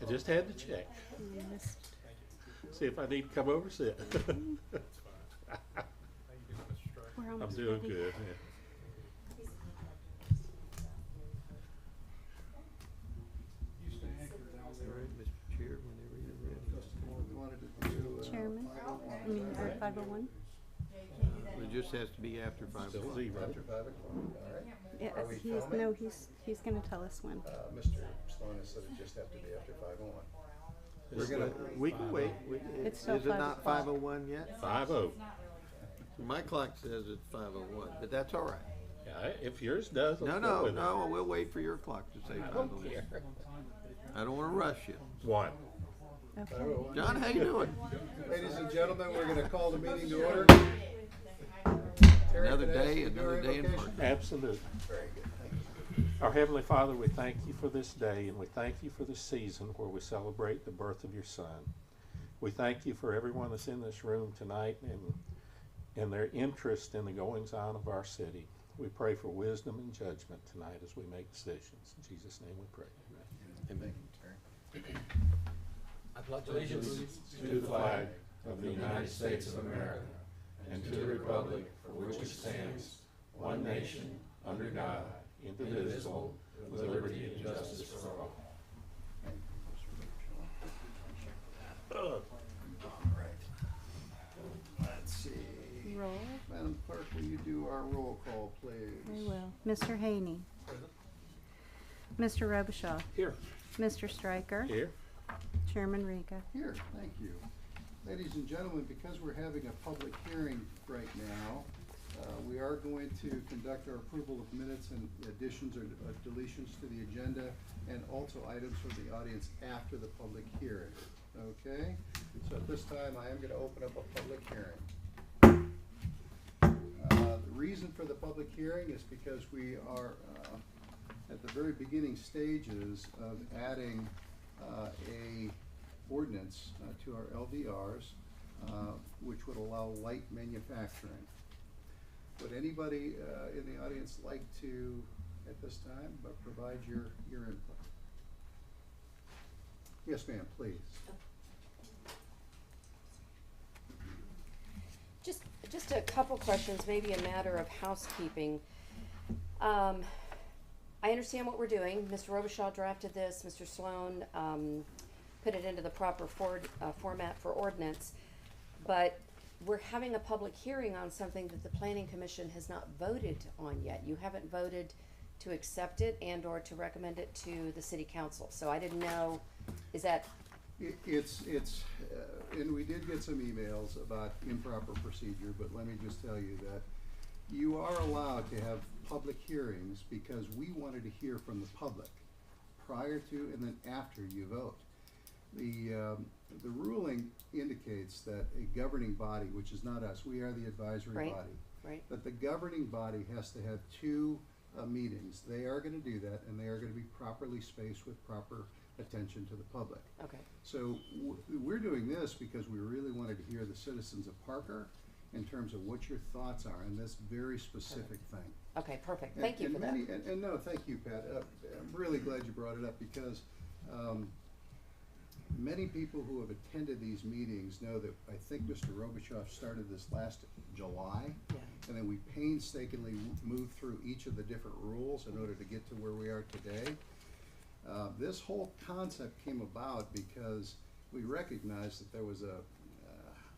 I just had to check. Yes. See if I need to come over and sit. We're I'm almost doing ready. good, yeah. Mr. Chair, whenever you're ready. We wanted to do, Chairman, I mean, or 501. It just has to be after 5 Still o'clock. zero. after 5 o'clock, all right? Yeah, Are we he's, filming? no, he's gonna tell us when. Mr. Sloan has said it just have to be after 5:01. We're gonna, we can wait. It's Is still it 5 not o'clock. 5:01 yet? 5-0. My clock says it's 5:01, but that's all right. Yeah, if yours does, No, let's go no, with it. no, we'll wait for your clock to say I don't 5:01. care. I don't wanna rush you. One. Okay. John, how you doing? Ladies and gentlemen, we're gonna call the meeting to order. Terry, Another can I ask day, you to do our another day in invocation? park. Absolutely. Very good, thank you. Our Heavenly Father, we thank you for this day, and we thank you for this season where we celebrate the birth of your Son. We thank you for everyone that's in this room tonight and their interest in the goings-on of our city. We pray for wisdom and judgment tonight as we make decisions. In Jesus' name we pray. Amen. Thank you, Terry. I pledge allegiance To the flag of the United States of America and to the republic for which it stands, one nation, under God, indivisible, with liberty and justice for all. Thank you, Mr. All right. Let's see. Roll. Madam Clerk, will you do our roll call, please? I will. Mr. Haney. Mr. Robichaud. Here. Mr. Stryker. Here. Chairman Riga. Here, thank you. Ladies and gentlemen, because we're having a public hearing right now, we are going to conduct our approval of minutes and additions or deletions to the agenda, and also items from the audience after the public hearing. Okay? So at this time, I am gonna open up a public hearing. The reason for the public hearing is because we are at the very beginning stages of adding a ordinance to our LDRs, which would allow light manufacturing. Would anybody in the audience like to, at this time, provide your input? Yes, ma'am, please. Just a couple questions, maybe a matter of housekeeping. I understand what we're doing. Mr. Robichaud drafted this, Mr. Sloan, put it into the proper format for ordinance. But we're having a public hearing on something that the Planning Commission has not voted on yet. You haven't voted to accept it and or to recommend it to the City Council. So I didn't know, is that, It's and we did get some emails about improper procedure, but let me just tell you that you are allowed to have public hearings because we wanted to hear from the public prior to and then after you vote. The ruling indicates that a governing body, which is not us, we are the advisory Right. body, right? that the governing body has to have two meetings. They are gonna do that, and they are gonna be properly spaced with proper attention to the public. Okay, So we're doing this because we really wanted to hear the citizens of Parker in terms of what your thoughts are on this very specific thing. okay, perfect. And- Thank you and for that. many- And no, thank you, Pat. I'm really glad you brought it up because many people who have attended these meetings know that I think Mr. Robichaud started this last July. Yeah. And then we painstakingly moved through each of the different rules in order to get to where we are today. This whole concept came about because we recognized that there was a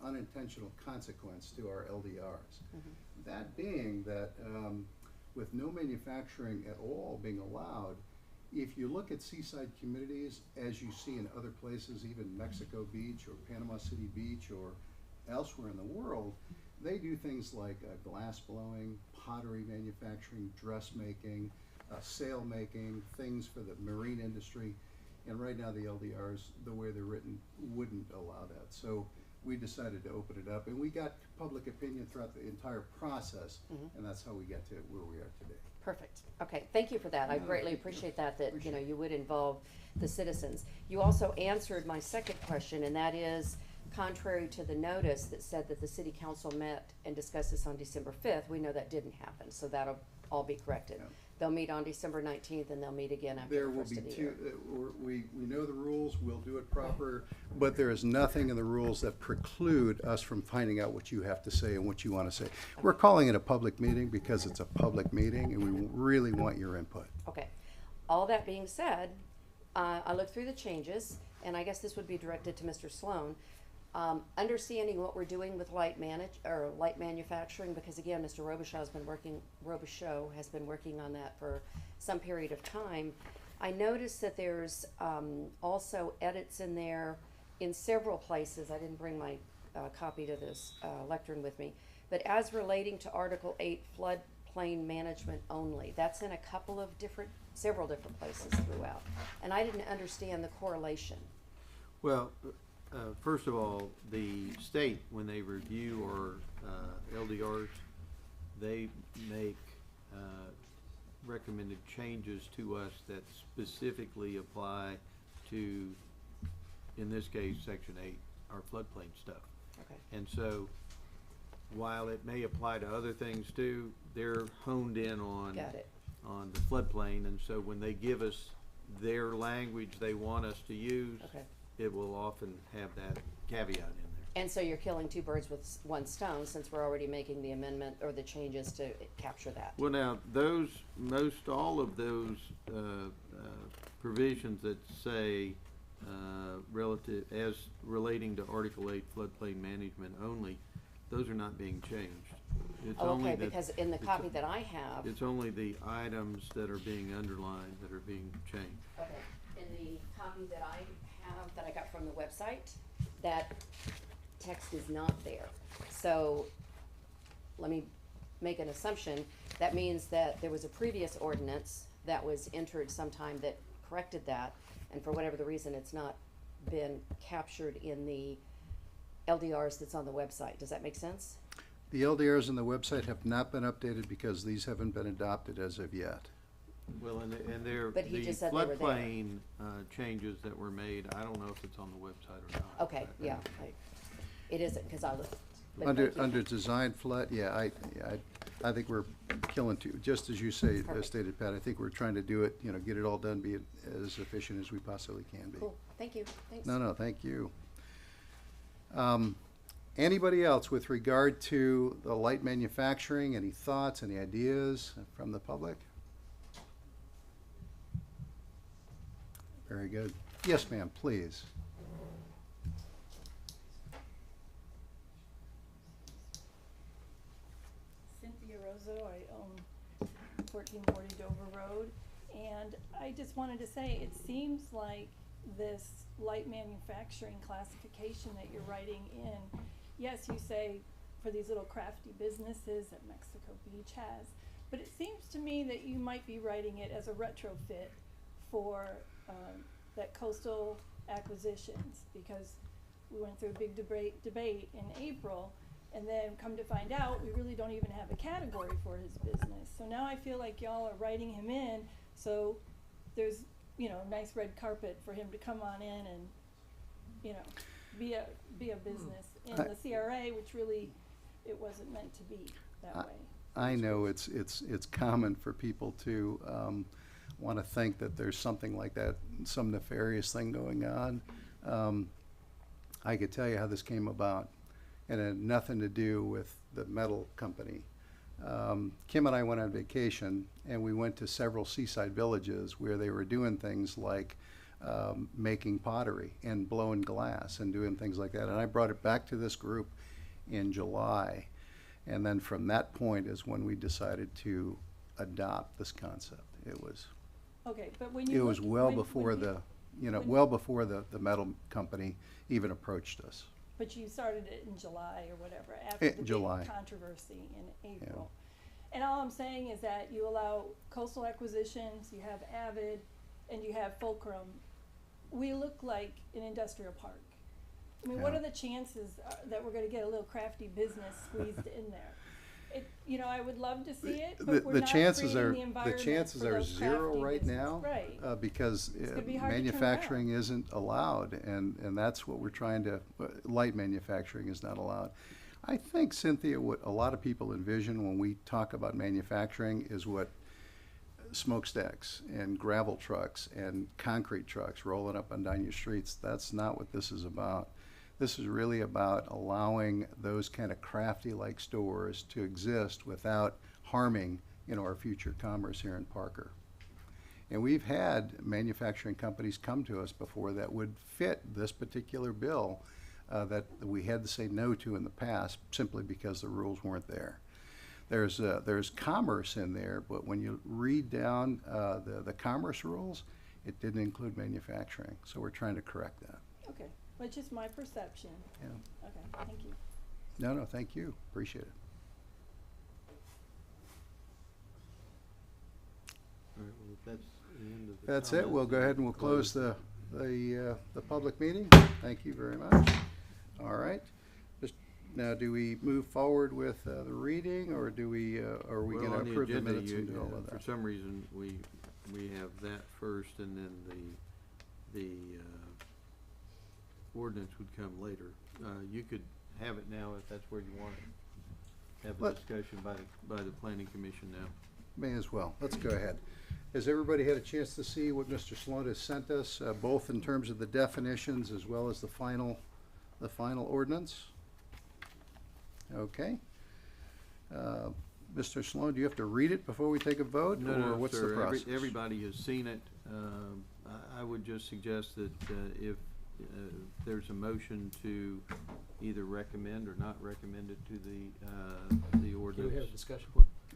unintentional consequence to our LDRs. That being that with no manufacturing at all being allowed, if you look at seaside communities, as you see in other places, even Mexico Beach or Panama City Beach or elsewhere in the world, they do things like glass blowing, pottery manufacturing, dressmaking, sail making, things for the marine industry. And right now the LDRs, the way they're written, wouldn't allow that. So we decided to open it up, and we got public opinion throughout the entire process, and that's how we got to where we are today. Perfect. Okay, thank you for that. I No, greatly thank you. appreciate that, you know, Appreciate it. you would involve the citizens. You also answered my second question, and that is, contrary to the notice that said that the city council met and discussed this on December 5th, we know that didn't happen, so that'll all be corrected. Yeah. They'll meet on December 19th, and they'll meet again after There the will first be of the two, year. we know the rules, we'll do it proper, but there is nothing in the rules that preclude us from finding out what you have to say and what you wanna say. We're calling it a public meeting because it's a public meeting and we really want your input. Okay. All that being said, I looked through the changes, and I guess this would be directed to Mr. Sloan. Understanding what we're doing with light manufacturing, because again, Mr. Robichaud has been working on that for some period of time. I noticed that there's also edits in there in several places. I didn't bring my copy to this lectern with me, but as relating to Article 8 floodplain management only, that's in several different places throughout, and I didn't understand the correlation. Well, first of all, the state, when they review our LDRs, they make recommended changes to us that specifically apply to, in this case, Section 8, our floodplain stuff. Okay. And so, while it may apply to other things too, they're honed in on Got it. on the floodplain, and so when they give us their language they want us to use, Okay. it will often have that caveat in there. And so you're killing two birds with one stone, since we're already making the amendment or the changes to capture that. Well, now, all of those provisions that say relating to Article 8 floodplain management only, those are not being changed. It's Oh, only okay, that- because in the it's- copy that I have, It's only the items that are being underlined that are being changed. okay, in the copy that I have, that I got from the website, that text is not there. So, let me make an assumption. That means that there was a previous ordinance that was entered sometime that corrected that, and for whatever the reason, it's not been captured in the LDRs that's on the website. Does that make sense? The LDRs on the website have not been updated because these haven't been adopted as of yet. Well, and they're, But he the just said they were there. floodplain changes that were made, I don't know if it's on the website or not. Okay, yeah, it isn't, cause I looked. but Under, thank you. under design flood, I think we're killing two, just as you say, Perfect. stated, Pat, I think we're trying to do it, get it all done, be as efficient as we possibly can be. Cool, thank you, thanks. No, thank you. Anybody else with regard to the light manufacturing, any thoughts, any ideas from the public? Very good. Yes, ma'am, please. Cynthia Rozo, I own 1440 Dover Road, and I just wanted to say, it seems like this light manufacturing classification that you're writing in, yes, you say for these little crafty businesses that Mexico Beach has, but it seems to me that you might be writing it as a retrofit for that coastal acquisitions, because we went through a big debate in April, and then come to find out, we really don't even have a category for his business. So now I feel like y'all are writing him in, so there's, nice red carpet for him to come on in and, be a business in the CRA, which really, it wasn't meant to be that way. I know it's common for people to want to think that there's something like that, some nefarious thing going on. I could tell you how this came about, and it had nothing to do with the metal company. Kim and I went on vacation, and we went to several seaside villages where they were doing things like making pottery and blowing glass and doing things like that. And I brought it back to this group in July. And then from that point is when we decided to adopt this concept. It was Okay, but when you well before the metal company even approached us. But you started it in July or whatever, after the July. big controversy in April. And all I'm saying is that you allow coastal acquisitions, you have Avid, and you have Fulcrum. We look like an industrial park. I mean, what Yeah. are the chances that we're gonna get a little crafty business squeezed in there? I would love to see it, but we're The not chances creating are, the environment chances for are those zero crafty right business. now. Right. Because gonna be hard to turn manufacturing isn't allowed, and that's what we're trying to, light manufacturing is not allowed. I think, Cynthia, what a lot of people envision when we talk about manufacturing is what smokestacks and gravel trucks and concrete trucks rolling up and down your streets. That's not what this is about. This is really about allowing those kind of crafty-like stores to exist without harming, our future commerce here in Parker. And we've had manufacturing companies come to us before that would fit this particular bill that we had to say no to in the past simply because the rules weren't there. There's commerce in there, but when you read down the commerce rules, it didn't include manufacturing. So we're trying to correct that. Okay, well, it's just my perception. Yeah. Okay, thank you. No, thank you. Appreciate it. All right, well, if that's the end of the That's it. comments, We'll go then ahead and we'll close the public meeting. Thank you very much. All right. Now, do we move forward with the reading, or are we Well, going on to the approve the agenda, minutes and do all of For that? some reason, we have that first, and then the ordinance would come later. You could have it now if that's where you want it. Have a Let- discussion by the planning commission now. May as well. Let's go ahead. Has everybody had a chance to see what Mr. Sloan has sent us, both in terms of the definitions as well as the final ordinance? Okay. Mr. Sloan, do you have to read it before we take a vote, or what's the sir. process? Everybody has seen it. I would just suggest that if there's a motion to either recommend or not recommend it to the Can we ordinance. have a discussion?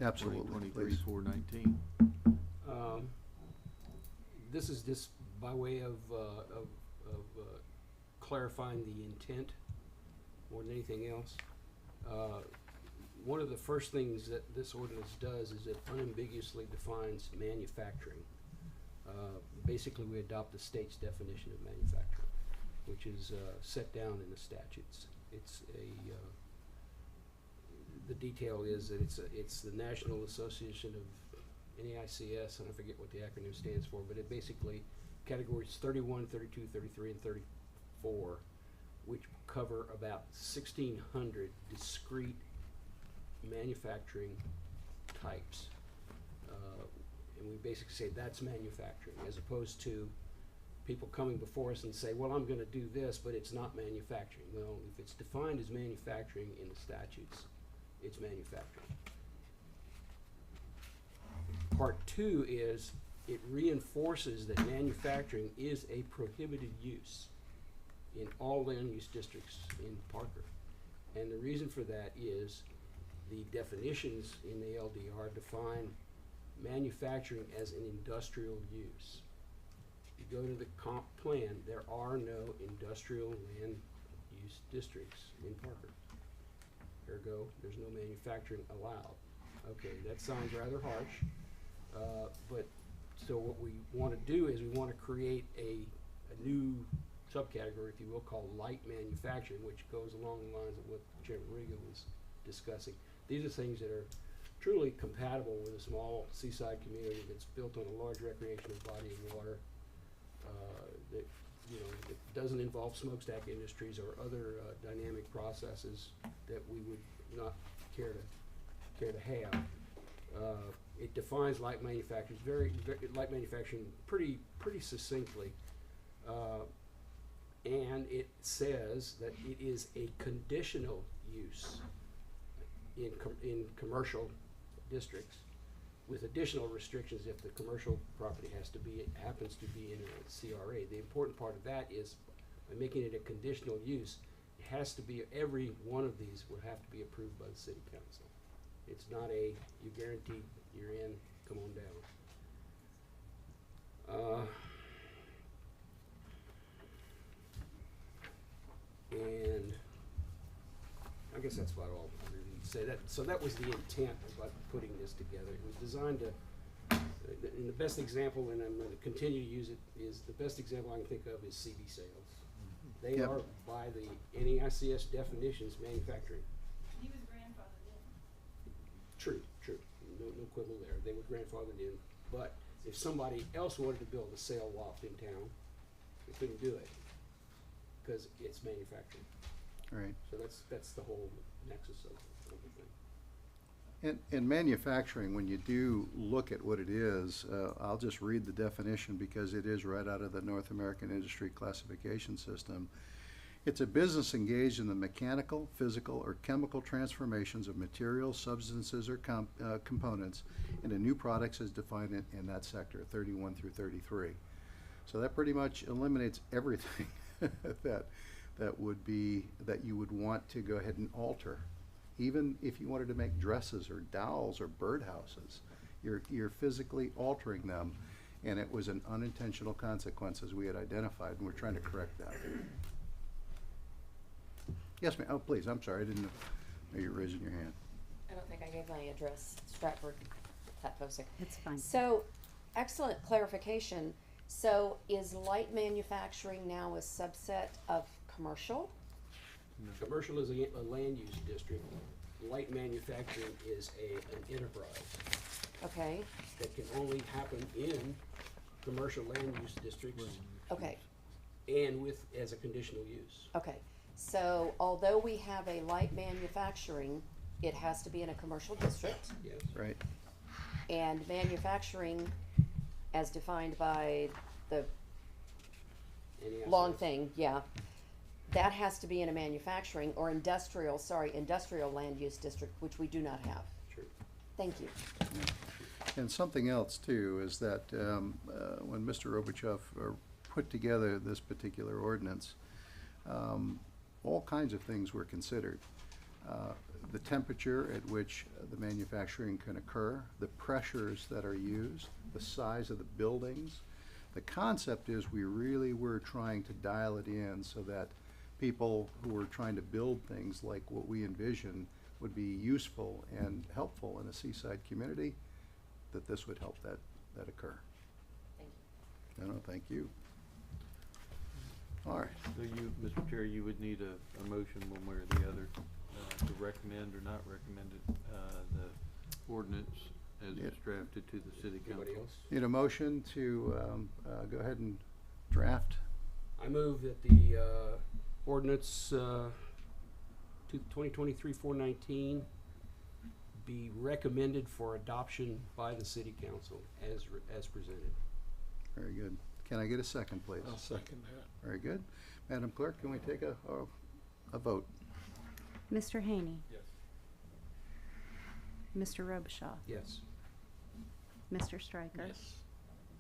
Absolutely, please. 2023-419. This is just by way of clarifying the intent more than anything else. One of the first things that this ordinance does is it unambiguously defines manufacturing. Basically, we adopt the state's definition of manufacturing, which is set down in the statutes. It's the detail is that it's the National Association of NAICS, and I forget what the acronym stands for, but it basically categories 31, 32, 33, and 34, which cover about 1,600 discrete manufacturing types. And we basically say that's manufacturing, as opposed to people coming before us and say, well, I'm gonna do this, but it's not manufacturing. Well, if it's defined as manufacturing in the statutes, it's manufacturing. Part two is it reinforces that manufacturing is a prohibited use in all land use districts in Parker. And the reason for that is the definitions in the LDR define manufacturing as an industrial use. If you go to the comp plan, there are no industrial land use districts in Parker. Ergo, there's no manufacturing allowed. Okay, that sounds rather harsh, but so what we want to do is we want to create a new subcategory, if you will, called light manufacturing, which goes along the lines of what Chairman Riga was discussing. These are things that are truly compatible with a small seaside community that's built on a large recreational body of water, that, it doesn't involve smokestack industries or other dynamic processes that we would not care to have. It defines light manufacturing light manufacturing pretty succinctly, and it says that it is a conditional use in commercial districts, with additional restrictions if the commercial property happens to be in a CRA. The important part of that is by making it a conditional use, it has to be, every one of these would have to be approved by the city council. It's not you guaranteed you're in, come on down. And I guess that's about all I really need to say. So that was the intent of putting this together. It was designed to, and the best example, and I'm going to continue to use it, is the best example I can think of is CD sales. They Yep. are, by the NAICS definitions, manufacturing. He was grandfathered in. True. No quibble there. They were grandfathered in. But if somebody else wanted to build a sale loft in town, they couldn't do it because it's manufacturing. Right. So that's the whole nexus of the thing. In manufacturing, when you do look at what it is, I'll just read the definition because it is right out of the North American Industry Classification System. It's a business engaged in the mechanical, physical, or chemical transformations of materials, substances, or components into new products as defined in that sector, 31 through 33. So that pretty much eliminates everything that you would want to go ahead and alter. Even if you wanted to make dresses or dolls or birdhouses, you're physically altering them, and it was an unintentional consequence as we had identified, and we're trying to correct that. Yes, ma'am. Oh, please. I'm sorry. I didn't know you were raising your hand. I don't think I gave my address, Stratford, that posting. It's fine. So, excellent clarification. So, is light manufacturing now a subset of commercial? Commercial is a land use district. Light manufacturing is an enterprise Okay, that can only happen in commercial land use districts okay, and as a conditional use. okay. So, although we have a light manufacturing, it has to be in a commercial district. Yes. Right. And manufacturing, as defined by the Any long assets. thing, yeah, that has to be in a manufacturing or industrial land use district, which we do not have. Sure. Thank you. And something else too is that when Mr. Robichov put together this particular ordinance, all kinds of things were considered. The temperature at which the manufacturing can occur, the pressures that are used, the size of the buildings. The concept is we really were trying to dial it in so that people who were trying to build things like what we envision would be useful and helpful in a seaside community, that this would help that occur. Thank you. No, thank you. All right. So you, Mr. Chair, you would need a motion one way or the other to recommend or not recommend it, the ordinance as it's drafted to the city council. Anybody else? Need a motion to go ahead and draft? I move that the ordinance 2023-419 be recommended for adoption by the city council as presented. Very good. Can I get a second, please? I'll second that. Very good. Madam Clerk, can we take a vote? Mr. Haney. Yes. Mr. Robichaud. Yes. Mr. Stryker.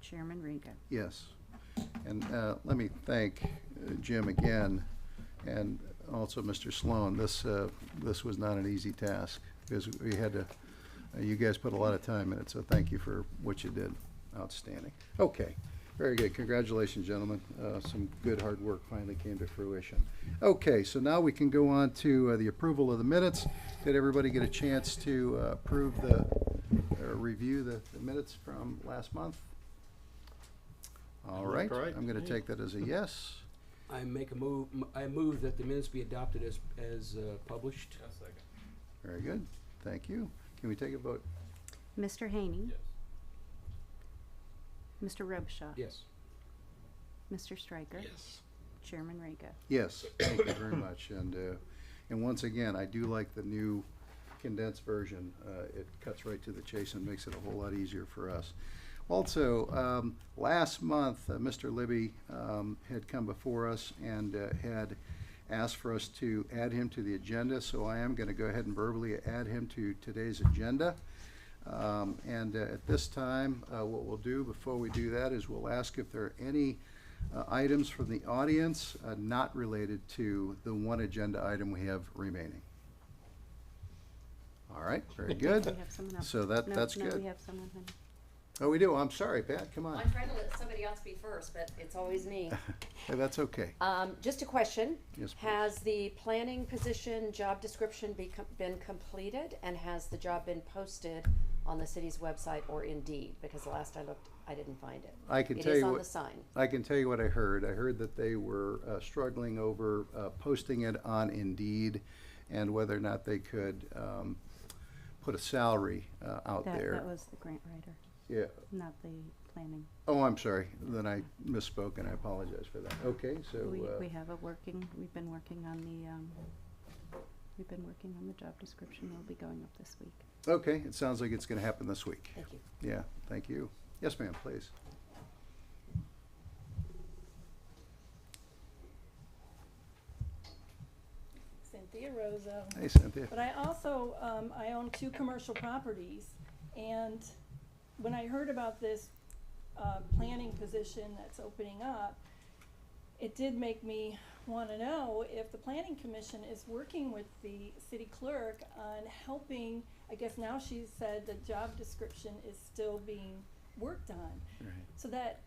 Chairman Riga. Yes. And let me thank Jim again, and also Mr. Sloan. This was not an easy task, because we had to, you guys put a lot of time in it, so thank you for what you did. Outstanding. Okay. Very good. Congratulations, gentlemen. Some good hard work finally came to fruition. Okay, so now we can go on to the approval of the minutes. Did everybody get a chance to approve review the minutes from last month? All right. Right. I'm going to take that as a yes. I move that the minutes be adopted as published. Very good. Thank you. Can we take a vote? Mr. Haney. Mr. Robichaud. Yes. Mr. Stryker. Chairman Riga. Yes, thank you very much. And once again, I do like the new condensed version. It cuts right to the chase and makes it a whole lot easier for us. Also, last month, Mr. Libby had come before us and had asked for us to add him to the agenda, so I am going to go ahead and verbally add him to today's agenda. At this time, what we'll do before we do that is we'll ask if there are any items from the audience not related to the one agenda item we have remaining. All right, very good. We have someone else. So No, that's no, good. we have someone, honey. Oh, we do. I'm sorry, Pat. Come on. I'm trying to let somebody else be first, but it's always me. Hey, that's okay. Just a question. Yes, please. Has the planning position job description been completed, and has the job been posted on the city's website or Indeed? Because the last I looked, I didn't find it. I can It tell is you on what the sign. I can tell you what I heard. I heard that they were struggling over posting it on Indeed, and whether or not they could put a salary out there. That was the grant writer, Yeah. not the planning. Oh, I'm sorry. Then I misspoke, and I apologize for that. Okay, so We have we've been working on the job description. Will be going up this week. Okay, it sounds like it's gonna happen this week. Thank you. Yeah, thank you. Yes, ma'am, please. Cynthia Rosa. Hey, Cynthia. But I also, I own 2 commercial properties, and when I heard about this, planning position that's opening up, it did make me wanna know if the planning commission is working with the city clerk on helping, I guess now she said the job description is still being worked on, Right. so that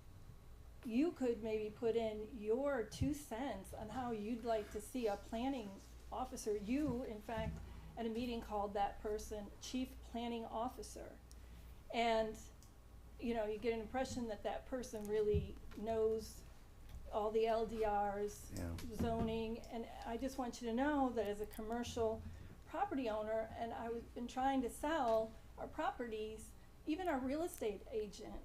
you could maybe put in your 2 cents on how you'd like to see a planning officer. You, in fact, at a meeting called that person Chief Planning Officer. And, you know, you get an impression that that person really knows all the LDRs, Yeah. zoning, and I just want you to know that as a commercial property owner, and I've been trying to sell our properties, even our real estate agent,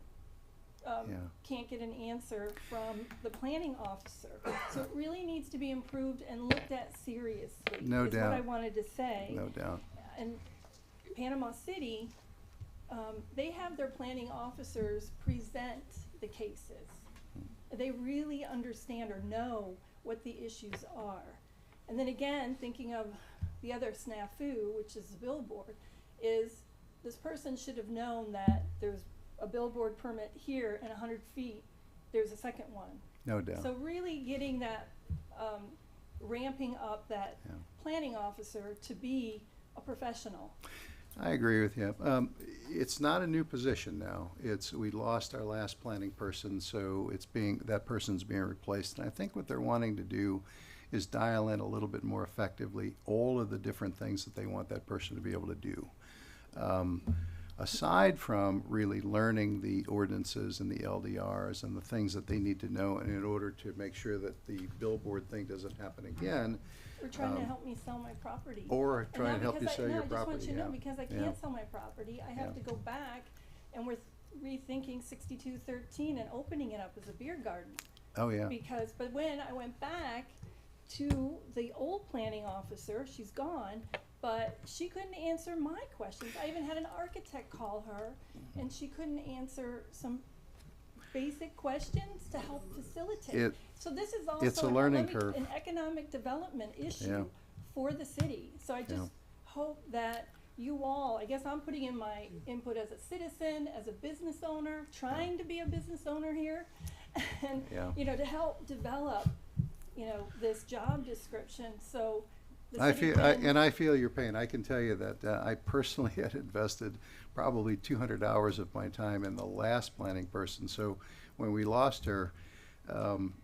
Yeah. can't get an answer from the planning officer. So it really needs to be improved and looked at seriously. No Is what I doubt. wanted to say. No doubt. And Panama City, they have their planning officers present the cases. They really understand or know what the issues are. And then again, thinking of the other snafu, which is the billboard, is this person should have known that there's a billboard permit here and 100 feet, there's a second one. No doubt. So really getting that, ramping up that Yeah. planning officer to be a professional. I agree with you. It's not a new position now. We lost our last planning person, so that person's being replaced. And I think what they're wanting to do is dial in a little bit more effectively all of the different things that they want that person to be able to do. Aside from really learning the ordinances and the LDRs and the things that they need to know in order to make sure that the billboard thing doesn't happen again, Or trying to help me sell my property. or And trying now to help you because sell your No, I just want property. you to know, Yeah. because I Yeah. can't sell my property, I have Yeah. to go back, and we're rethinking 6213 and opening it up as a beer garden. Oh, yeah. Because, but when I went back to the old planning officer, she's gone, but she couldn't answer my questions. I even had an architect call her, and she couldn't answer some basic questions to help facilitate. It- So this is it's a also learning curve. an economic development Yeah. issue for the city. So I Yeah. just hope that you all, I guess I'm putting in my input as a citizen, as a business owner, trying to be a business owner here, and, Yeah. you know, to help develop, you know, this job description, so the I city feel, can. I feel your pain. I can tell you that I personally had invested probably 200 hours of my time in the last planning person. So when we lost her,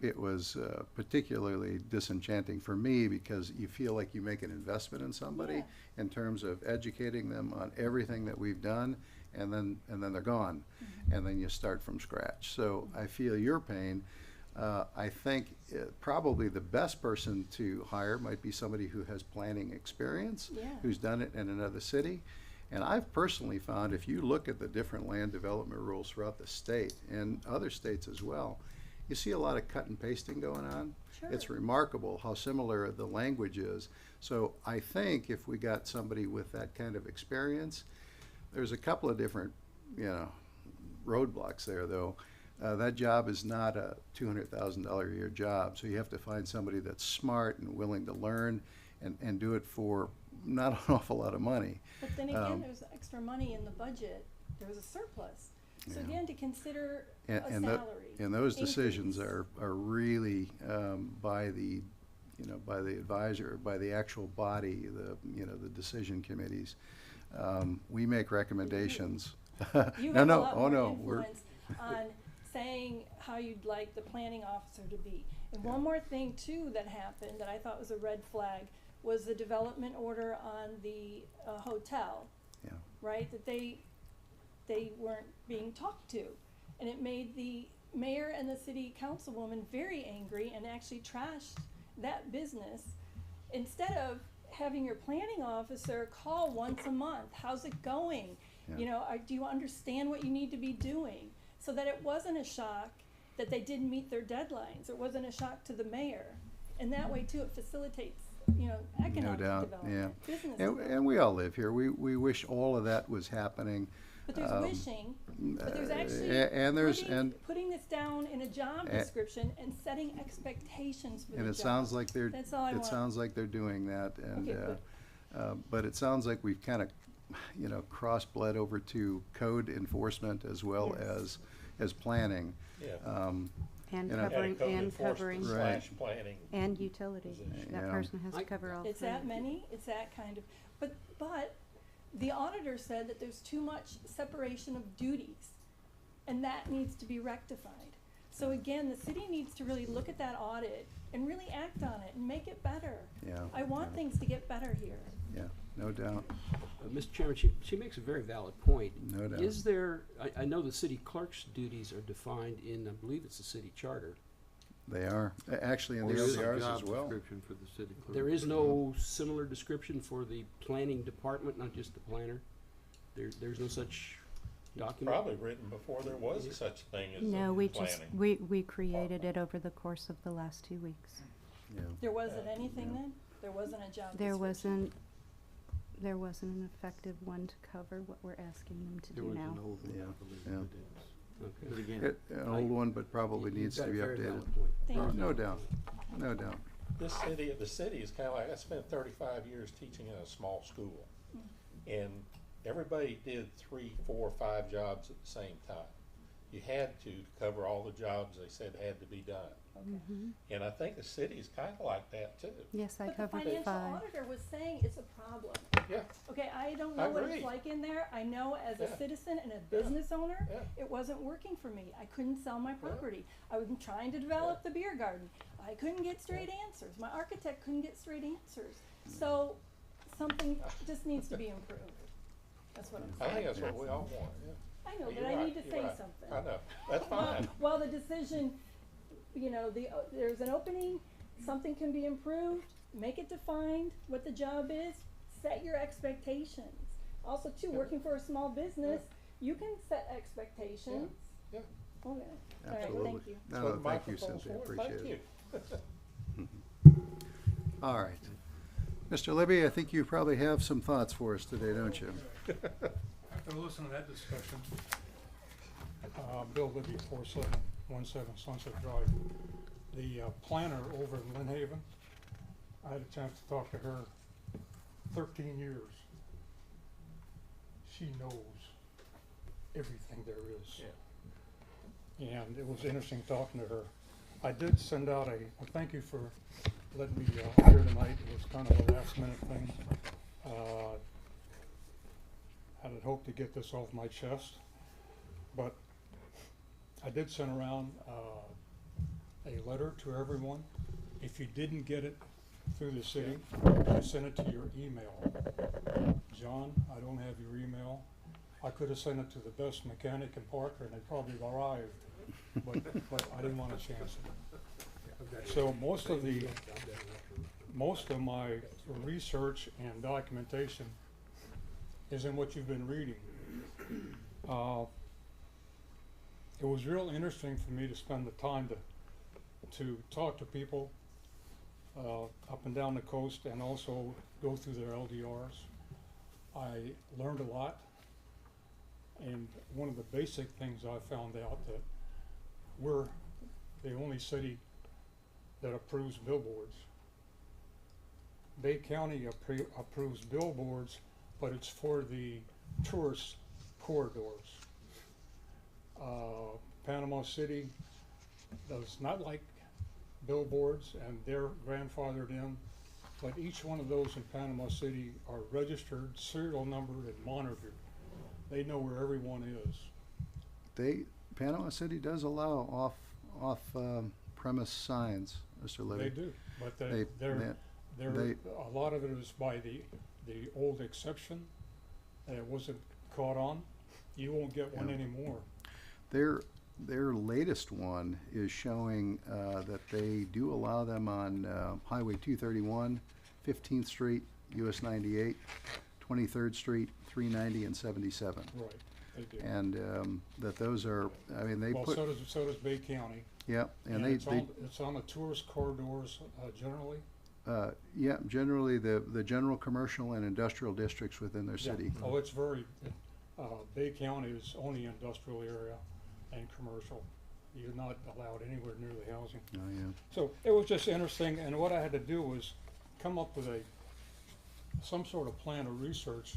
it was particularly disenchanting for me because you feel like you make an investment in somebody Yeah. in terms of educating them on everything that we've done, and then they're gone, and then you start from scratch. So I feel your pain. I think probably the best person to hire might be somebody who has planning experience, Yeah. who's done it in another city. And I've personally found if you look at the different land development rules throughout the state and other states as well, you see a lot of cut and pasting going on. Sure. It's remarkable how similar the language is. So I think if we got somebody with that kind of experience, there's a couple of different, roadblocks there though. That job is not a $200,000 a year job, so you have to find somebody that's smart and willing to learn and do it for not an awful lot of money. But then again, Um, there's extra money in the budget, there was a surplus. So Yeah. again, to consider a And salary. and those decisions increase. are really by the advisor, by the actual body, the decision committees. We make recommendations. You No, have a no, lot oh more no, we're, influence on saying how you'd like the planning officer to be. And one more thing too that happened that I thought was a red flag was the development order on the hotel, yeah, right? That they weren't being talked to. And it made the mayor and the city councilwoman very angry and actually trashed that business. Instead of having your planning officer call once a month, how's it going? Yeah. You know, do you understand what you need to be doing? So that it wasn't a shock that they didn't meet their deadlines. It wasn't a shock to the mayor. And that way too, it facilitates you know, economic doubt, development, business And development. we all live here. We wish all of that was happening. But there's wishing, but there's actually and there's, putting this down in a job a- description and setting expectations for the job. and it sounds like they're, That's all I it want. sounds like they're doing that, and, Okay, good. but it sounds like we've kind of, you know, cross-bled over to code enforcement as well Yes. as planning. Yeah. And You know- covering, Right. planning. and utilities. Position. That Yeah. person has to cover all three. It's that many, it's that kind of, but the auditor said that there's too much separation of duties, and that needs to be rectified. So again, the city needs to really look at that audit and really act on it and make it better. Yeah. I want things to get better here. Yeah, no doubt. Mr. Chairman, she makes a very valid point. No doubt. Is there, I know the city clerk's duties are defined in, I believe it's the city charter. They are, actually, and There the is a LDRs job as well. description for the city clerk. There is no similar description for the planning department, not just the planner? There's no such document? Probably written before there was such thing as No, we just, planning. we created it over the course of the last 2 weeks. Yeah. There wasn't anything then? There wasn't a job There description? there wasn't an effective one to cover what we're asking them to There do was now. an old one, Yeah, I believe, yeah. but it's- Okay. but again, An old one, but probably You've needs got to a be very updated. valid point. Thank you. No doubt, no doubt. The city is kind of like, I spent 35 years teaching in a small school. And everybody did 3, 4, 5 jobs at the same time. You had to cover all the jobs they said had to be done. Mhm. And I think the city is kind of like that too. Yes, I But the covered financial 5. auditor was saying it's a problem. Yeah, Okay, I don't I know what agree. it's like in there. I know as a Yeah. citizen and a business owner, yeah. it wasn't working for me. I couldn't sell my property. I was trying to develop the beer garden. I couldn't get straight answers. My architect couldn't get straight answers. So something just needs to be improved. That's what I'm I think saying. that's what we all want, yeah. I know, Well, but you're I right, need to you're say right. something. I know, that's fine. While the decision, you know, there's an opening, something can be improved, make it defined what the job is, set your expectations. Also too, working for a small business, you can set expectations. Yeah. Okay, all right, Absolutely. thank you. That's No, what the thank you, microphone's Cynthia, for. appreciate Thank it. you. All right. Mr. Libby, I think you probably have some thoughts for us today, don't you? After listening to that discussion, Bill Libby, 4717 Sunset Drive, the planner over in Lynn Haven, I had a chance to talk to her 13 years. She knows everything there is. And it was interesting talking to her. I did send out a thank you for letting me here tonight. It was kind of a last minute thing. I had hoped to get this off my chest, but I did send around a letter to everyone. If you didn't get it through the city, I sent it to your email. John, I don't have your email. I could have sent it to the best mechanic in Parker and it probably arrived, but I didn't want to chance it. So most of my research and documentation is in what you've been reading. It was real interesting for me to spend the time to talk to people up and down the coast and also go through their LDRs. I learned a lot, and one of the basic things I found out that we're the only city that approves billboards. Bay County approves billboards, but it's for the tourist corridors. Panama City does not like billboards, and they're grandfathered in, but each one of those in Panama City are registered, serial numbered, and monitored. They know where everyone is. Panama City does allow off premise signs, Mr. Libby. They do, but They- a lot of it is by the old exception, and it wasn't caught on. You won't get one Yeah. anymore. Their latest one is showing that they do allow them on Highway 231, 15th Street, US 98, 23rd Street, 390, and 77. Right, they do. And that those are, I mean, they Well, put, so does Bay County. yeah, and And they, it's on the tourist corridors generally. Yeah, generally the general commercial and industrial districts within their Yeah. city. Oh, it's very, Bay County is only industrial area and commercial. You're not allowed anywhere near the housing. Oh, yeah. So it was just interesting, and what I had to do was come up with some sort of plan of research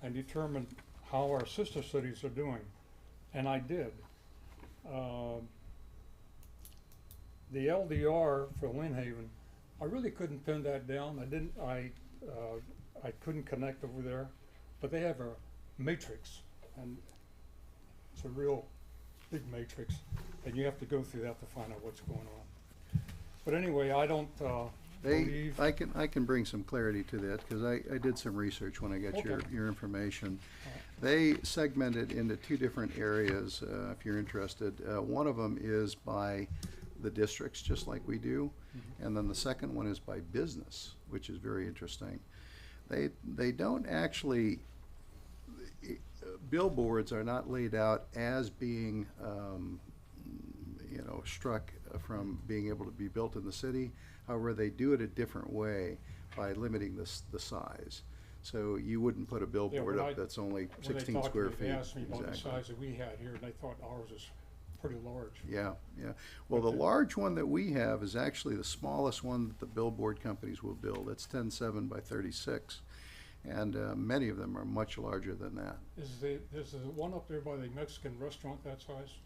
and determine how our sister cities are doing, and I did. The LDR for Lynn Haven, I really couldn't pin that down. I couldn't connect over there, but they have a matrix, and it's a real big matrix, and you have to go through that to find out what's going on. But anyway, I don't believe. I can bring some clarity to that, because I did some research when I got Okay. your information. They segmented into two different areas, if you're interested. One of them is by the districts, just like we do, and then the second one is by business, which is very interesting. They don't actually, billboards are not laid out as being, struck from being able to be built in the city. However, they do it a different way by limiting the size. So you wouldn't put a billboard when up I- that's only When they 16 talked to square me, feet. they asked me about the Exactly. size that we had here, and they thought ours was pretty large. Yeah, yeah. Well, the Okay. large one that we have is actually the smallest one that the billboard companies will build. It's 10.7 by 36. And many of them are much larger than that. Is the one up there by the Mexican restaurant that size?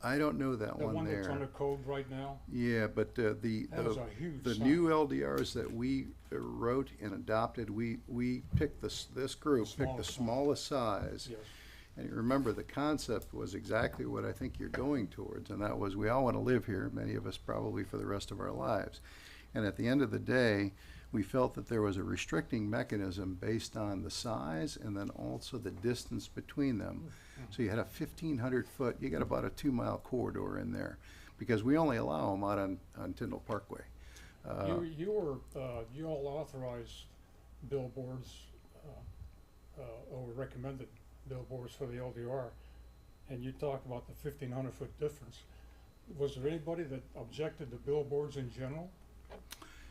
I don't know that The one one that's there. under code right now? Yeah, but That is a huge the sign. new LDRs that we wrote and adopted, we picked this group, picked the Smallest one. smallest size. Yes. And you remember, the concept was exactly what I think you're going towards, and that was, we all want to live here, many of us probably for the rest of our lives. And at the end of the day, we felt that there was a restricting mechanism based on the size and then also the distance between them. So you had a 1,500-foot, you got about a 2-mile corridor in there, because we only allow them out on Tyndall Parkway. You all authorized billboards, or recommended billboards for the LDR, and you talked about the 1,500-foot difference. Was there anybody that objected to billboards in general?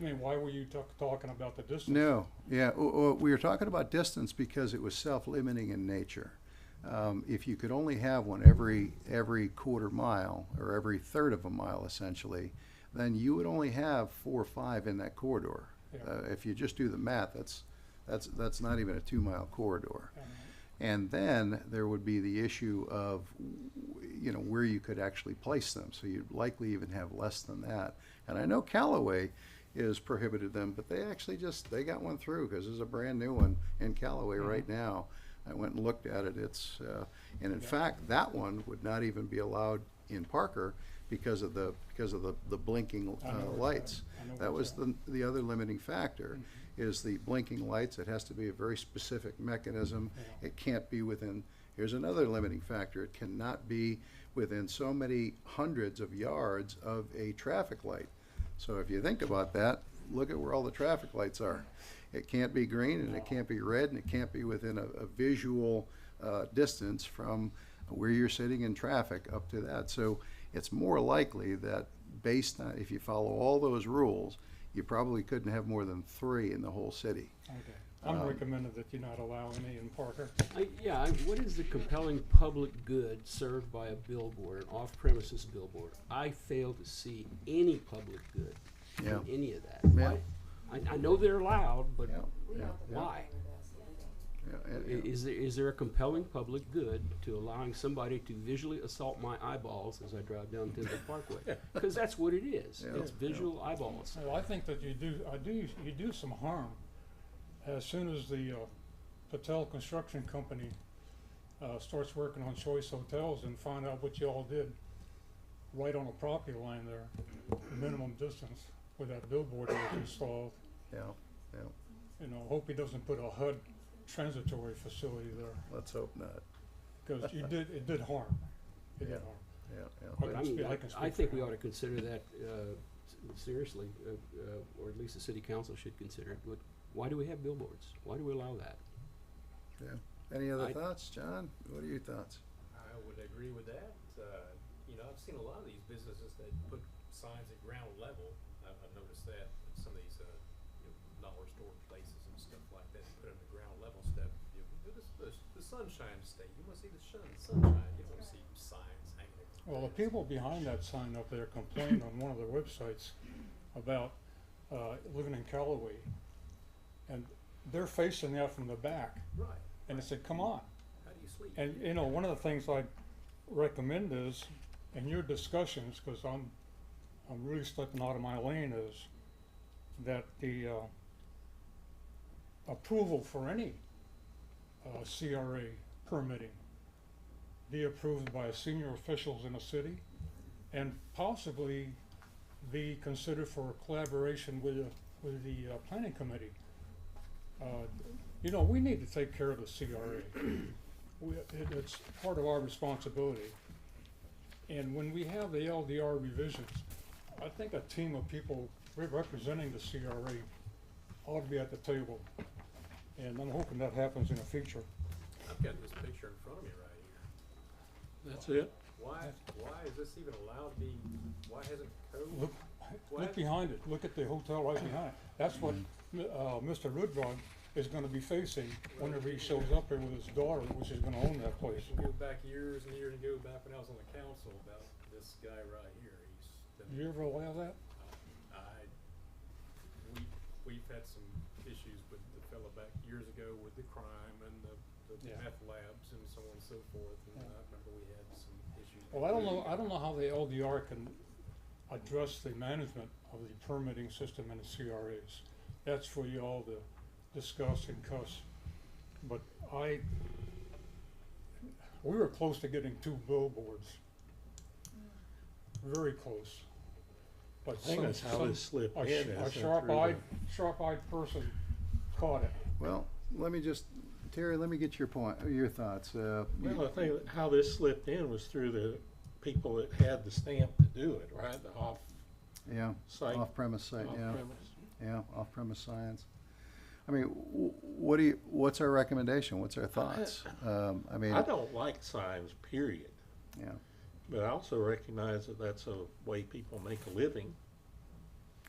I mean, why were you talking about the distance? No, yeah, we were talking about distance because it was self-limiting in nature. If you could only have one every quarter mile, or every third of a mile essentially, then you would only have 4 or 5 in that corridor. Yeah. If you just do the math, that's not even a 2-mile corridor. Uh, And then there would be the issue of, where you could actually place them. So you'd likely even have less than that. And I know Callaway is prohibited them, but they got one through, because there's a brand new one in Callaway right now. I went and looked at it. And in fact, that one would not even be allowed in Parker because of the blinking I know where it's lights. at. I know That where was it's the other limiting factor, is the blinking lights. It has to be a very specific mechanism. Yeah. It can't be within, here's another limiting factor, it cannot be within so many hundreds of yards of a traffic light. So if you think about that, look at where all the traffic lights are. It can't be green, and it can't be red, and it can't be within a visual distance from where you're sitting in traffic up to that. So it's more likely that, based on, if you follow all those rules, you probably couldn't have more than 3 in the whole city. Okay. I'm recommending that you not allow any in Parker. What is the compelling public good served by a billboard, an off-premises billboard? I fail to see any public good Yeah. in any of that. Yeah. Why? I know they're loud, but Yeah, yeah, why? yeah, and- Is there a compelling public good to allowing somebody to visually assault my eyeballs as I drive down Tyndall Parkway? Because that's what it is. Yeah. It's visual eyeballs. Well, I think that you do some harm as soon as the Patel Construction Company starts working on Choice Hotels and find out what you all did right on the property line there, the minimum distance where that billboard was installed. yeah, Hope he doesn't put a HUD transitory facility there, let's hope not. because it did harm. It Yeah. did harm. Yeah, yeah. But I mean, I can I speak think for we him. ought to consider that seriously, or at least the city council should consider it. Why do we have billboards? Why do we allow that? Any other I- thoughts, John? What are your thoughts? I would agree with that. I've seen a lot of these businesses that put signs at ground level. I've noticed that at some of these, power store places and stuff like that, put in the ground level stuff. The sunshine state, you wanna see the sunshine, you don't wanna see signs hanging everywhere. Well, the people behind that sign up there complained on one of their websites about living in Callaway, and they're facing that from the back, Right, and I said, come on. how do you sleep? And, you know, one of the things I recommend is, in your discussions, because I'm really stepping out of my lane, is that the approval for any CRA permitting be approved by senior officials in the city, and possibly be considered for collaboration with the planning committee. You know, we need to take care of the CRA. It's part of our responsibility. And when we have the LDR revisions, I think a team of people representing the CRA ought to be at the table. And I'm hoping that happens in the future. I've got this picture in front of me right here. That's it? Why is this even allowed to be, why hasn't code? Look, What? look behind it. Look at the hotel right behind it. That's what Mr. Rudrod is gonna be facing whenever he shows up here with his daughter, which is gonna own that We place. can go back years and years ago, back when I was on the council, about this guy right here. He's Do you ever allow that? we've had some issues with the fellow back years ago with the crime and the Yeah. meth labs and so on and so forth, and I remember we had some issues. Well, I don't know how the LDR can address the management of the permitting system in the CRAs. That's for you all to discuss and cuss. But we were close to getting 2 billboards. Very close. But I think that's how this slipped a in, isn't it, sharp-eyed person caught it. Well, let me just, Terry, let me get your thoughts. Well, I think how this slipped in was through the people that had the stamp to do it, right? The Yeah, off-site, off-premise site, yeah, off-premise. yeah, off-premise signs. I mean, what's our recommendation? What's our thoughts? I mean, I don't like signs, period. yeah, But I also recognize that that's a way people make a living,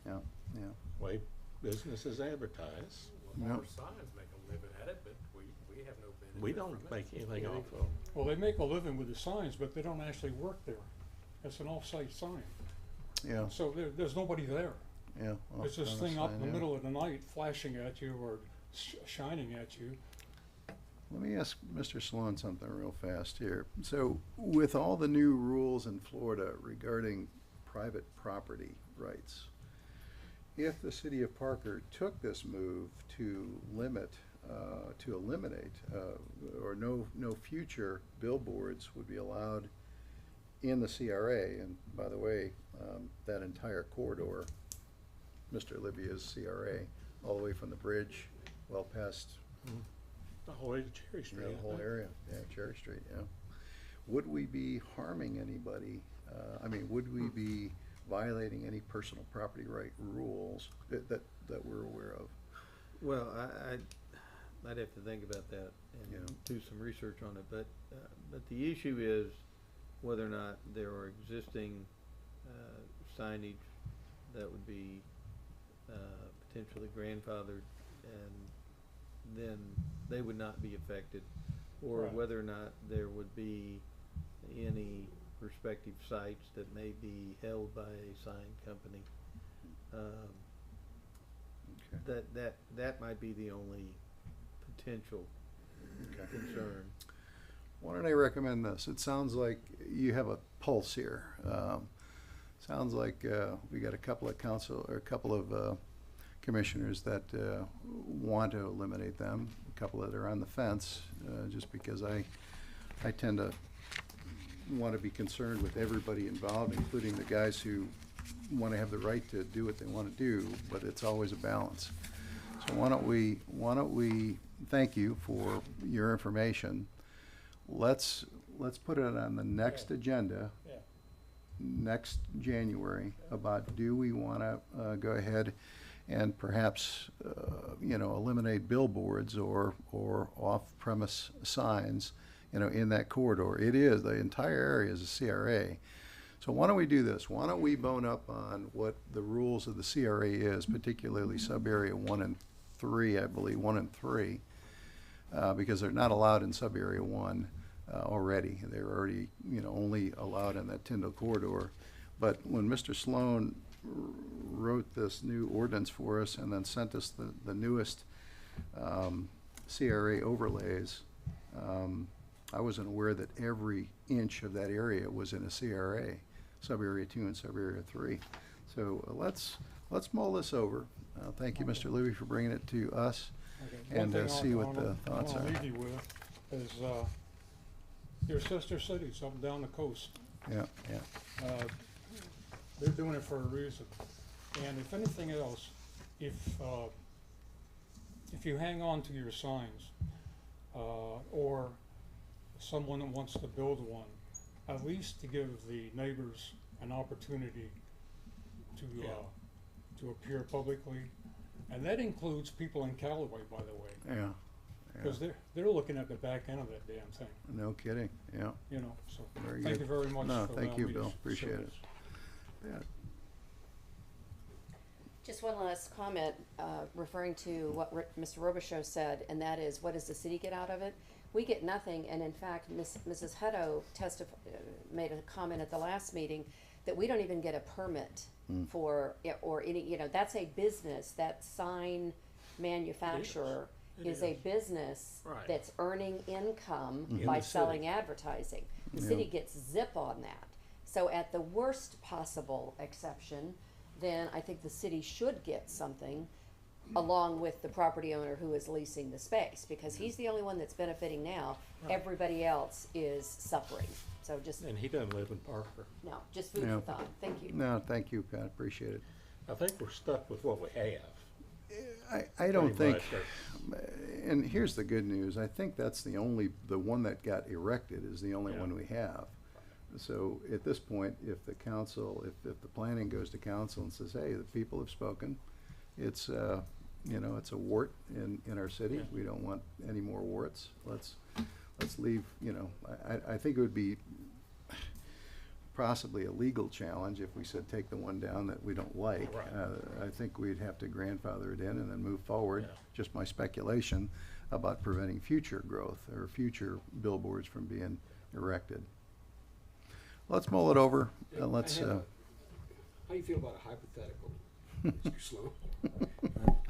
yeah, yeah. way businesses advertise. Well, Yep. our signs make a living at it, but we have no benefit We from don't it. make anything off of. Well, they make a living with the signs, but they don't actually work there. It's an off-site sign. Yeah, So there's nobody there. yeah. It's this off-premise thing up in sign, the yeah. middle of the night flashing at you or shining at you. Let me ask Mr. Sloan something real fast here. So with all the new rules in Florida regarding private property rights, if the city of Parker took this move to eliminate, or no future billboards would be allowed in the CRA, and by the way, that entire corridor, Mr. Libya's CRA, all the way from the bridge, well past The whole way to Cherry Street. the I whole think. area, yeah, Cherry Street, yeah. Would we be harming anybody? I mean, would we be violating any personal property right rules that we're aware of? Well, I'd have to think about that Yeah. and do some research on it, but the issue is whether or not there are existing signage that would be potentially grandfathered, and then they would not be affected, or Right. whether or not there would be any respective sites that may be held by a sign company. Okay. That might be the only potential Okay. concern. Why don't I recommend this? It sounds like you have a pulse here. Sounds like we got a couple of commissioners that want to eliminate them, a couple that are on the fence, just because I tend to want to be concerned with everybody involved, including the guys who want to have the right to do what they want to do, but it's always a balance. So why don't we thank you for your information. Let's put it on the next agenda, Yeah. next January, about do we want to go ahead and perhaps, eliminate billboards or off-premise signs, in that corridor. The entire area is a CRA. So why don't we do this? Why don't we bone up on what the rules of the CRA is, particularly sub-area 1 3, I believe, 1 and 3, because they're not allowed in sub-area 1 already. They're already, only allowed in that Tyndall corridor. But when Mr. Sloan wrote this new ordinance for us and then sent us the newest CRA overlays, I wasn't aware that every inch of that area was in a CRA, sub-area 2 and sub-area 3. So let's mull this over. Thank you, Mr. Libby, for bringing it to us, Okay. and One thing see what the I thoughts wanna are. leave you with is, your sister cities up and down the coast, Yeah, yeah. they're doing it for a reason. And if anything else, if you hang on to your signs, or someone that wants to build one, at least to give the neighbors an opportunity to appear publicly. And that includes people in Callaway, by the way, Yeah, because they're looking at the back end of that damn thing, no kidding, yeah. so. Very Thank good. you very much No, for thank allowing you, me to Bill. share Appreciate it. this. Yeah. Just one last comment, referring to what Mr. Robichaud said, and that is, what does the city get out of it? We get nothing, and in fact, Mrs. Hutto made a comment at the last meeting that we don't even get a permit for, or any, that's a business, that sign manufacturer It is a is. business Right. that's earning income In by the city. selling advertising. The Yeah. city gets zip on that. So at the worst possible exception, then I think the city should get something along with the property owner who is leasing the space, because he's the only one that's benefiting now. Right. Everybody else is suffering. So just, And he doesn't live in Parker. no, just food Yeah. for thought. Thank you. No, thank you, Pat, appreciate it. I think we're stuck with what we have. I don't pretty think, much. and here's the good news, I think that's the one that got erected is the only Yeah. one we have. So at this point, if the council, if the planning goes to council and says, hey, the people have spoken, it's, it's a wart in our city, Yeah. we don't want any more warts, let's leave, I think it would be possibly a legal challenge if we said take the one down that we don't like. Right. I think we'd have to grandfather it in and then move forward, Yeah. just my speculation, about preventing future growth or future billboards from being erected. Let's mull it over, and let's, How do you feel about a hypothetical, Mr. Sloan?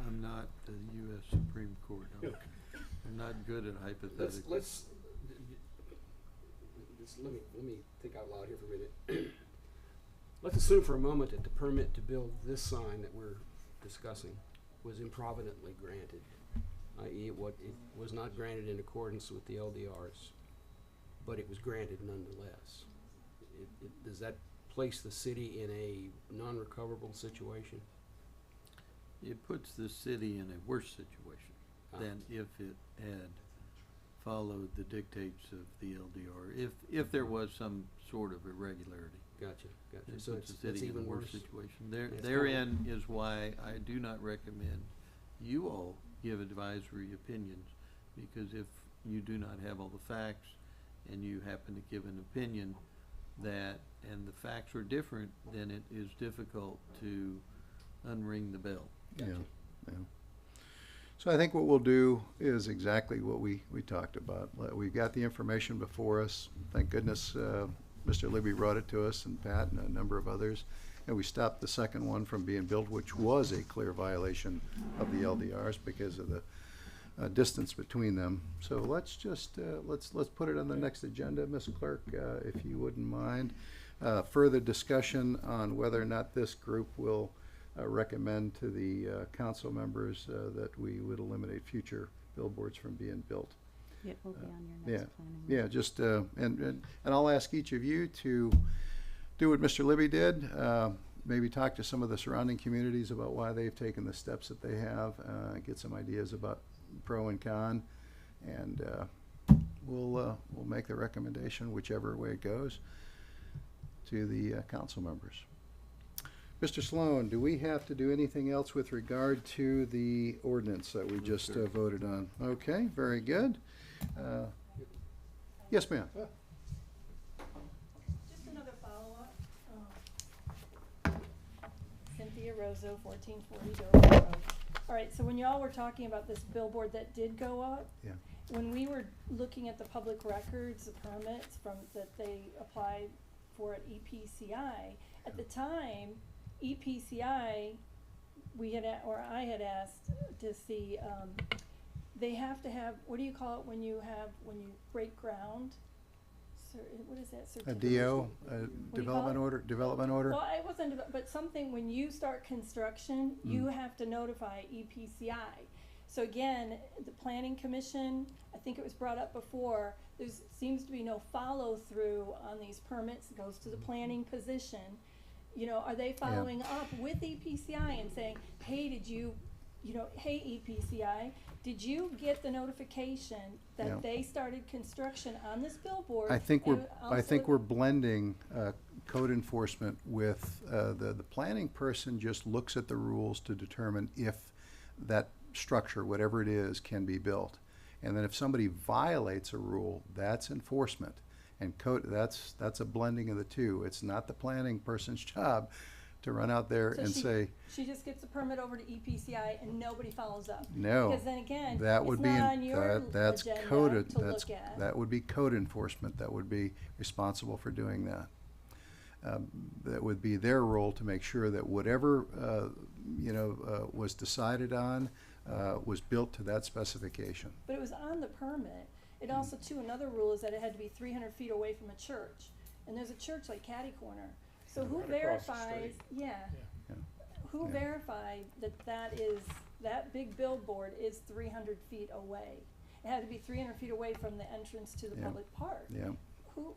I'm not the U.S. Supreme Court. I'm not good at hypotheticals. Let's let me think out loud here for a minute. Let's assume for a moment that the permit to build this sign that we're discussing was improvidently granted, i.e. it was not granted in accordance with the LDRs, but it was granted nonetheless. Does that place the city in a non-recoverable situation? It puts the city in a worse situation than if it had followed the dictates of the LDR, if there was some sort of irregularity. Gotcha. It So puts it's the city in a even worse worse. situation. It's Therein is why I do not recommend you all give advisory opinions, because if you do not have all the facts and you happen to give an opinion and the facts are different, then it is difficult to unring the bell. yeah. So I think what we'll do is exactly what we talked about. We've got the information before us. Thank goodness Mr. Libby brought it to us, and Pat and a number of others. And we stopped the second one from being built, which was a clear violation of the LDRs because of the distance between them. So let's just, let's put it on the next agenda, Ms. Clerk, if you wouldn't mind. Further discussion on whether or not this group will recommend to the council members that we would eliminate future billboards from being built. It will be on your next planning. Yeah, just, and I'll ask each of you to do what Mr. Libby did, maybe talk to some of the surrounding communities about why they've taken the steps that they have, get some ideas about pro and con, and we'll make the recommendation, whichever way it goes, to the council members. Mr. Sloan, do we have to do anything else with regard to the ordinance that we just voted on? Okay, very good. Yes, ma'am. Just another follow-up. Cynthia Rozo, 1440 Dover Road. All right, so when y'all were talking about this billboard that did go up, Yeah. when we were looking at the public records, the permits from, that they applied for at EPCI, at the time, EPCI, we had, or I had asked to see, they have to have, what do you call it when you break ground? What is that A certificate? DO, do you development call it? order, development order? Well, I wasn't, but something, when you start construction, you have to notify EPCI. So again, the planning commission, I think it was brought up before, seems to be no follow-through on these permits, it goes to the planning position. You know, are they following up with EPCI and saying, hey, hey EPCI, did you get the notification that Yeah. they started construction on this billboard? I think And also- we're blending code enforcement with, the planning person just looks at the rules to determine if that structure, whatever it is, can be built. And then if somebody violates a rule, that's enforcement. And code, that's a blending of the two. It's not the planning person's job to run out there So and say, she just gets the permit over to EPCI and nobody follows up. no. Because then again, That it's would be, not on your that's agenda coded, to that's, look at. that would be code enforcement that would be responsible for doing that. That would be their role to make sure that whatever, was decided on, was built to that specification. But it was on the permit. It also, too, another rule is that it had to be 300 feet away from a church. And there's a church like Catty Corner. So who Right across the verifies, street. yeah, Yeah. who Yeah. verified that big billboard is 300 feet away? It had to be 300 feet away from the entrance to the Yeah. public park. Yeah, Who,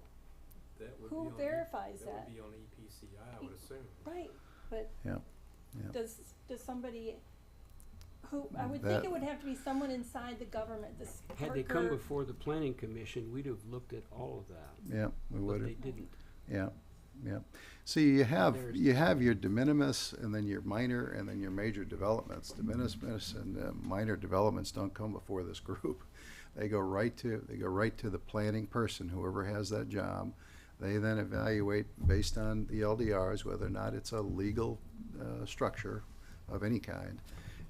That would Who be on verifies That that? would be on EPCI, I would assume. right, but yeah, yeah. does somebody, I would That- think it would have to be someone inside the government, this Had they come Parker- before the planning commission, we'd have looked at all of that, Yeah, we but would they have, didn't. yeah, yeah. See, There's- you have your de minimis and then your minor and then your major developments. De minimis and minor developments don't come before this group. They go right to the planning person, whoever has that job. They then evaluate based on the LDRs whether or not it's a legal structure of any kind.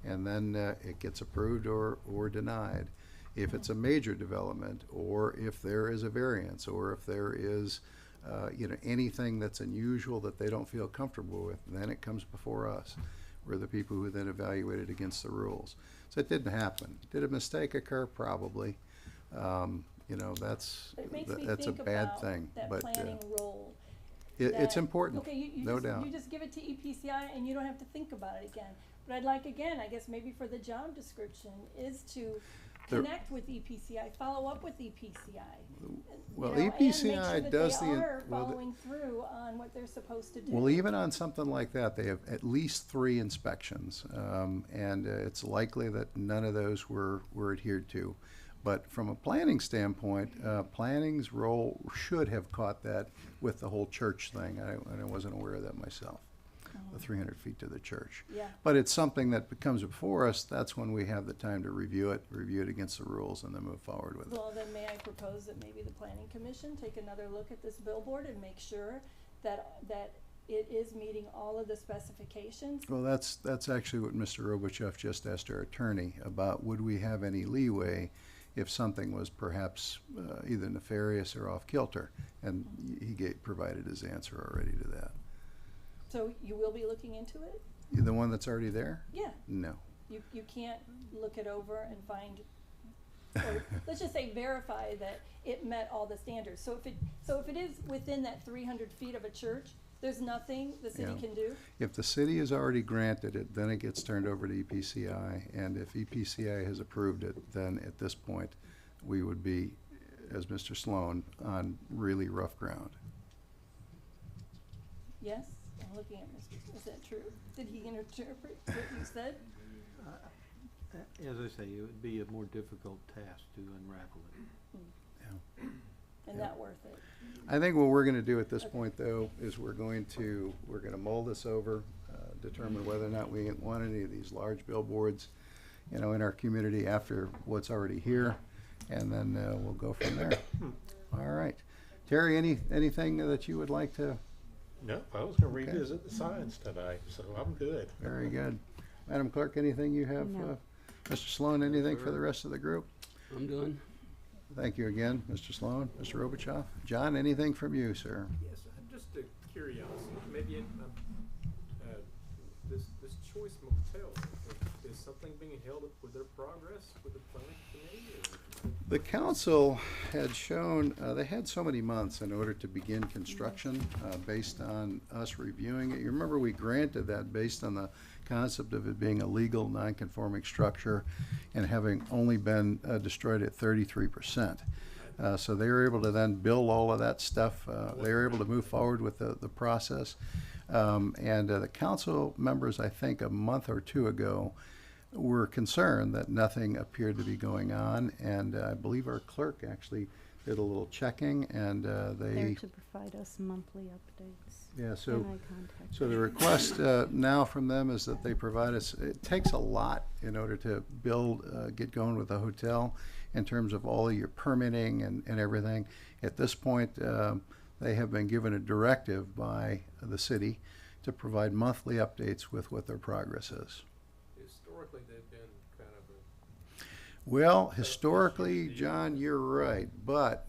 And then it gets approved or denied. If it's a major development, or if there is a variance, or if there is anything that's unusual that they don't feel comfortable with, then it comes before us. We're the people who then evaluate it against the rules. So it didn't happen. Did a mistake occur? Probably. That's It makes me that's a think bad about thing. that But planning role. it's that- important, Okay, you no just, doubt. you just give it to EPCI and you don't have to think about it again. But I'd like, again, I guess maybe for the job description, is to There- connect with EPCI, follow up with EPCI. Well, and make EPCI sure that does they the are well, the- following through on what they're supposed to do. Well, even on something like that, they have at least 3 inspections, and it's likely that none of those were adhered to. But from a planning standpoint, planning's role should have caught that with the whole church thing. I wasn't aware of that myself, the 300 feet to the church. Yeah. But it's something that becomes before us. That's when we have the time to review it against the rules, and then move forward with it. Well, then may I propose that maybe the planning commission take another look at this billboard and make sure that it is meeting all of the specifications? Well, that's actually what Mr. Robicheff just asked our attorney about. Would we have any leeway if something was perhaps either nefarious or off kilter? And he provided his answer already to that. So you will be looking into it? The one that's already there? Yeah. No. You can't look it over and find, or let's just say verify that it met all the standards. So if it is within that 300 feet of a church, there's nothing the city Yeah. can do? If the city has already granted it, then it gets turned over to EPCI. And if EPCI has approved it, then at this point, we would be, as Mr. Sloan, on really rough ground. Yes? I'm looking at Mr. Is that true? Did he interpret what you said? As I say, it would be a more difficult task to unravel it. And Yeah. not worth it? I think what we're gonna do at this Okay. point, though, is we're gonna mull this over, determine whether or not we want any of these large billboards, in our community after what's already here, and then, we'll go from there. All right. Terry, anything that you would like to? No, I was gonna revisit the signs tonight, so I'm good. Very good. Madam Clerk, anything you have? No. Mr. Sloan, anything for the rest of the group? I'm done. Thank you again, Mr. Sloan. Mr. Robichaud? John, anything from you, sir? Yes, just a curiosity, maybe this Choice Motel, is something being held up with their progress with the planning committee? The council had shown, they had so many months in order to begin construction, based on us reviewing it. You remember we granted that based on the concept of it being a legal, non-conforming structure and having only been destroyed at 33%. So they were able to then build all of that stuff. They were able to move forward with the process. The council members, I think a month or two ago, were concerned that nothing appeared to be going on, and I believe our clerk actually did a little checking, and There they, to provide us monthly updates. yeah, so, And I contacted so the request now from them is that they provide us, it takes a lot in order to build, get going with a hotel in terms of all of your permitting and everything. At this point, they have been given a directive by the city to provide monthly updates with what their progress is. Historically, they've been kind of Well, historically, John, you're right, but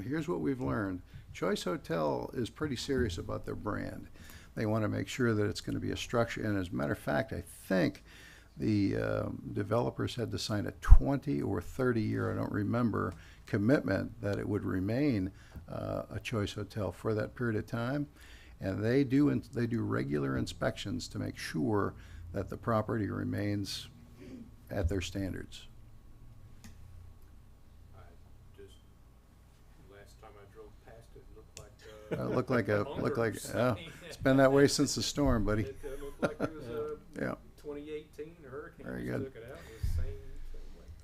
here's what we've learned. Choice Hotel is pretty serious about their brand. They want to make sure that it's going to be a structure, and as a matter of fact, I think the developers had to sign a 20 or 30-year, I don't remember, commitment that it would remain a Choice Hotel for that period of time. And they do regular inspections to make sure that the property remains at their standards. last time I drove past it, looked Looked like bunker sign. it's been that way since the storm, buddy. It looked like it was a Yeah. 2018 hurricane. Very Just good. took it out. It was the same way.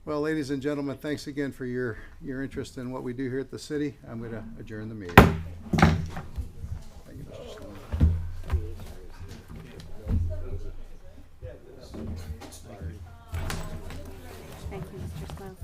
Well, ladies and gentlemen, thanks again for your interest in what we do here at the city. I'm going to adjourn the meeting. Thank you, Mr. Sloan. Thank you, Mr. Sloan.